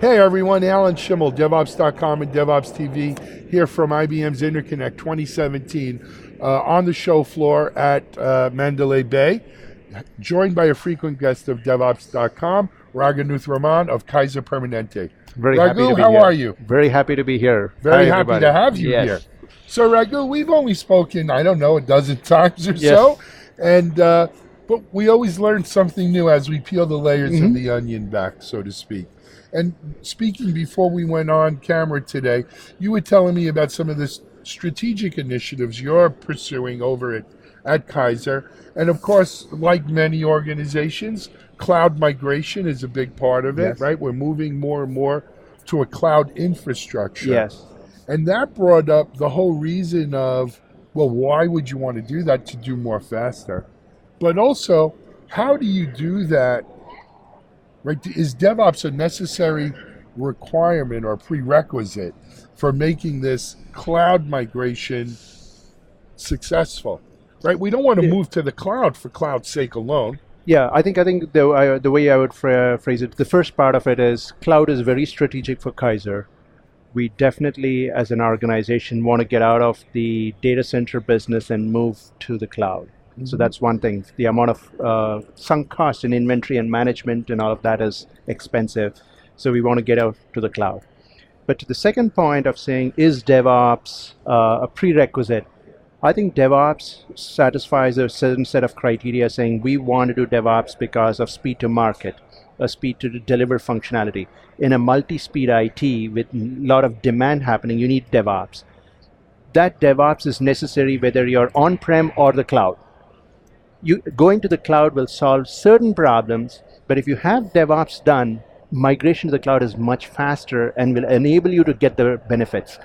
Hey everyone, Alan Schimmel, DevOps.com and DevOps TV, here from IBM's InterConnect 2017 on the show floor at Mandalay Bay, joined by a frequent guest of DevOps.com, Raghunath Raman of Kaiser-Permanente. Very Raghu, happy to be how here. are you? Very happy to be here. Very Hi, happy everybody. to have you Yes. here. So Raghu, we've only spoken, I don't know, a dozen times or Yes. so, and but we always learn something new as we peel the layers of the onion back, so to speak. And speaking before we went on camera today, you were telling me about some of the strategic initiatives you're pursuing over at Kaiser. And of course, like many organizations, cloud migration is a big part of it, Yes. right? We're moving more and more to a cloud infrastructure. Yes. And that brought up the whole reason of, well, why would you want to do that? To do more faster. But also, how do you do that? Right? Is DevOps a necessary requirement or prerequisite for making this cloud migration successful? Right? We don't want to move to the cloud for cloud's sake alone. Yeah, I think the way I would phrase it, the first part of it is cloud is very strategic for Kaiser. We definitely, as an organization, want to get out of the data center business and move to the cloud. So that's one thing. The amount of sunk cost in inventory and management and all of that is expensive. So we want to get out to the cloud. But to the second point of saying, is DevOps a prerequisite? I think DevOps satisfies a certain set of criteria saying we want to do DevOps because of speed to market, a speed to deliver functionality. In a multi-speed IT with a lot of demand happening, you need DevOps. That DevOps is necessary whether you're on-prem or the cloud. Going to the cloud will solve certain problems, but if you have DevOps done, migration to the cloud is much faster and will enable you to get the benefits.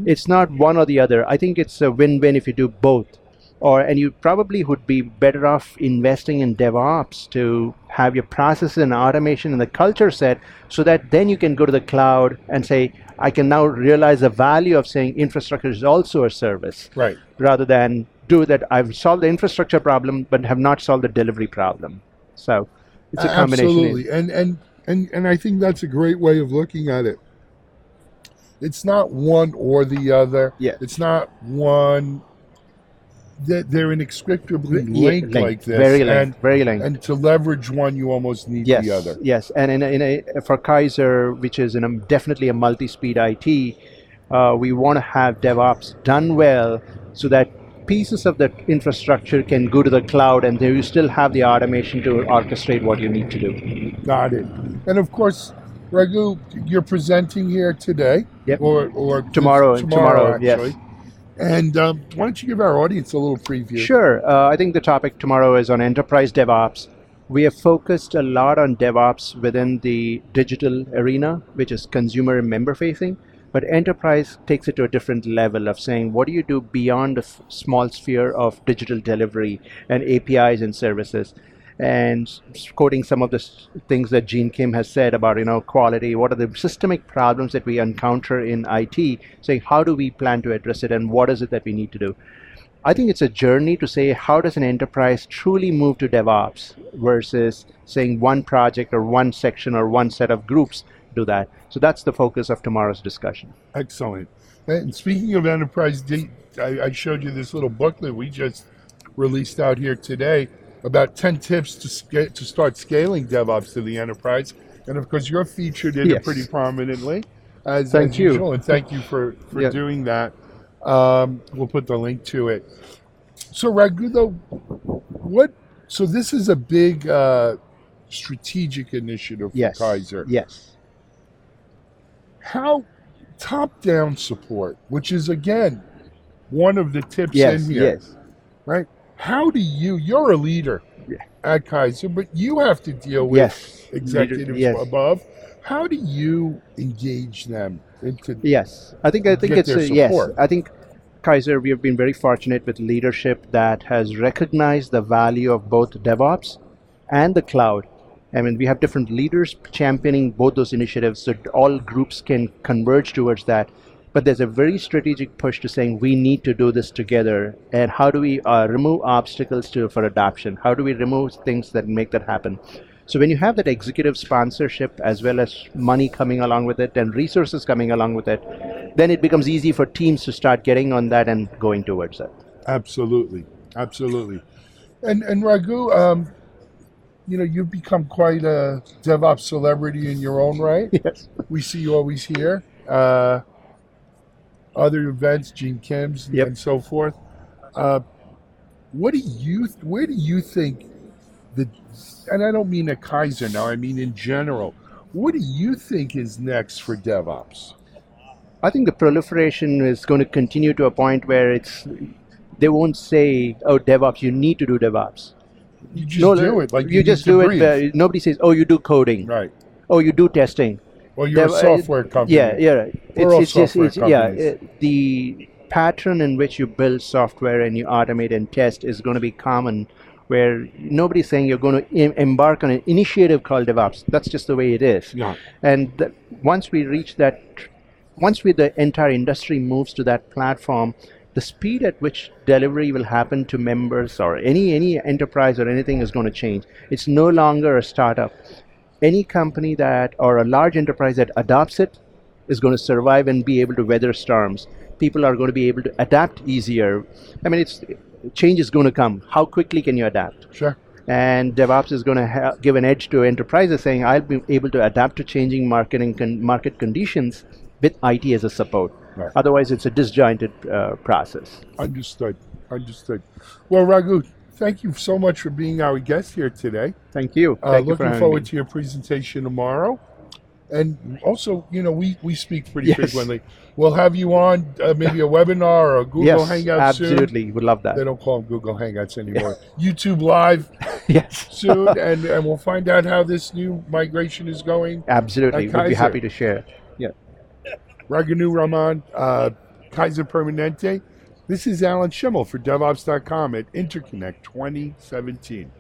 It's not one or the other. I think it's a win-win if you do both. And you probably would be better off investing in DevOps to have your processes and automation and the culture set so that then you can go to the cloud and say, I can now realize the value of saying infrastructure is also a service. Right. Rather than do that, I've solved the infrastructure problem, but have not solved the delivery problem. So it's a combination. Absolutely. And I think that's a great way of looking at it. It's not one or the other. Yeah. It's not one. They're inextricably linked like this. Very linked. Very linked. And to leverage one, you almost need the other. Yes. And for Kaiser, which is definitely a multi-speed IT, we want to have DevOps done well so that pieces of the infrastructure can go to the cloud and then you still have the automation to orchestrate what you need to do. Got it. And of course, Raghu, you're presenting here today. Yep. Or Tomorrow, actually. yes. And why don't you give our audience a little preview? Sure. I think the topic tomorrow is on enterprise DevOps. We have focused a lot on DevOps within the digital arena, which is consumer and member facing. But enterprise takes it to a different level of saying, what do you do beyond the small sphere of digital delivery and APIs and services? And quoting some of the things that Gene Kim has said about quality, what are the systemic problems that we encounter in IT, saying how do we plan to address it and what is it that we need to do? I think it's a journey to say how does an enterprise truly move to DevOps versus saying one project or one section or one set of groups do that. So that's the focus of tomorrow's discussion. Excellent. And speaking of enterprise, I showed you this little booklet we just released out here today about 10 tips to start scaling DevOps to the enterprise. And of course, you're featured in it pretty prominently, as usual. And thank you for doing that. We'll put the link to it. So Raghu, though, so this is a big strategic initiative for Kaiser. Yes. How top-down support, which is again one of the tips in here, right? How do you're a leader at Kaiser, but you have to deal with executives above. How do you engage them into I think it's support? I think Kaiser, we have been very fortunate with leadership that has recognized the value of both DevOps and the cloud. I mean, we have different leaders championing both those initiatives so all groups can converge towards that. But there's a very strategic push to saying we need to do this together. And how do we remove obstacles for adoption? How do we remove things that make that happen? So when you have that executive sponsorship as well as money coming along with it and resources coming along with it, then it becomes easy for teams to start getting on that and going towards it. Absolutely, absolutely. And Raghu, you've become quite a DevOps celebrity in your own right. Yes. We see you always here. Other events, Gene Kim's, Yep. and so forth. Where do you think the, and I don't mean at Kaiser now, I mean in general, what do you think is next for DevOps? I think the proliferation is going to continue to a point where they won't say, "Oh, DevOps, you need to do DevOps." You just do it like you just do it. Nobody says, "Oh, you do coding." Right. Oh, you do testing. Well, you're a software company. Yeah, yeah. We're all software companies. The pattern in which you build software and you automate and test is going to be common, where nobody's saying you're going to embark on an initiative called DevOps. That's just the way it is. Yeah. And once we reach that, the entire industry moves to that platform, the speed at which delivery will happen to members or any enterprise or anything is going to change. It's no longer a startup. Any company or a large enterprise that adopts it is going to survive and be able to weather storms. People are going to be able to adapt easier. I mean, change is going to come. How quickly can you adapt? Sure. And DevOps is going to give an edge to enterprises, saying, I'll be able to adapt to changing market conditions with IT as a support. Right. Otherwise, it's a disjointed process. Understood. Well, Raghu, thank you so much for being our guest here today. Thank you. Thank you for looking having forward me. to your presentation tomorrow. And also, we speak pretty Yes. frequently. We'll have you on maybe a webinar or a Google Yes, Hangout absolutely. soon. Would love that. They don't call them Google Hangouts anymore. YouTube Live Yes. soon, and we'll find out how this new migration is going. Absolutely. At We'd be Kaiser. happy to share. Yeah. Raghunath Raman, Kaiser-Permanente. This is Alan Schimmel for DevOps.com at InterConnect 2017.